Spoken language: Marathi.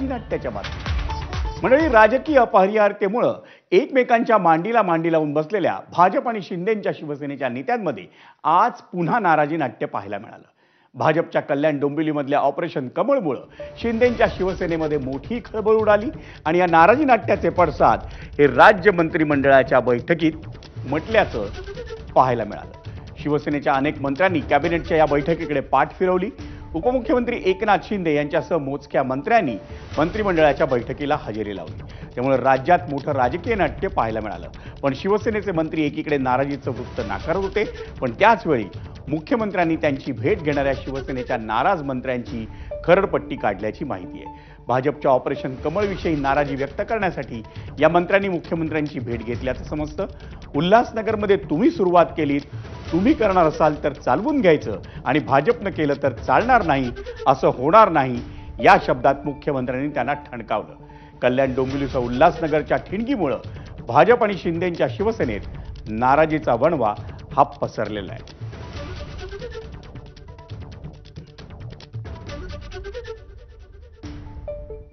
नाराजी नाट्याच्या बातम्या। मंडळी, राजकीय अपरिहार्यतेमुळे एकमेकांच्या मांडीला मांडी लावून बसलेल्या भाजप आणि शिंदेंच्या शिवसेनेच्या नेत्यांमध्ये आज पुन्हा नाराजी नाट्य पाहायला मिळालं। भाजपच्या कल्याण डोंबिवलीमधल्या ऑपरेशन कमळमुळे शिंदेंच्या शिवसेनेमध्ये मोठी खळबळ उडाली आणि या नाराजी नाट्याचे पडसाद हे राज्य मंत्रिमंडळाच्या बैठकीत म्हटल्याचं पाहायला मिळालं। शिवसेनेच्या अनेक मंत्र्यांनी कॅबिनेटच्या या बैठकीकडे पाठ फिरवली। उपमुख्यमंत्री एकनाथ शिंदे यांच्यासह मोजक्या मंत्र्यांनी मंत्रिमंडळाच्या बैठकीला हजेरी लावली। त्यामुळे राज्यात मोठं राजकीय नाट्य पाहायला मिळालं। पण शिवसेनेचे मंत्री एकीकडे नाराजीचं वृत्त नाकारत होते, पण त्याच वेळी मुख्यमंत्र्यांनी त्यांची भेट घेणाऱ्या शिवसेनेच्या नाराज मंत्र्यांची खरडपट्टी काढल्याची माहिती आहे। भाजपच्या ऑपरेशन कमळविषयी नाराजी व्यक्त करण्यासाठी या मंत्र्यांनी मुख्यमंत्र्यांची भेट घेतल्याचं समजतं। उल्हासनगरमध्ये तुम्ही सुरुवात केलीत, तुम्ही करणार असाल तर चालवून घ्यायचं आणि भाजपनं केलं तर चालणार नाही, असं होणार नाही, या शब्दात मुख्यमंत्र्यांनी त्यांना ठणकावलं। कल्याण डोंबिवलीसह उल्हासनगरच्या ठिणगीमुळे भाजप आणि शिंदेंच्या शिवसेनेत नाराजीचा वणवा हा पसरलेला आहे।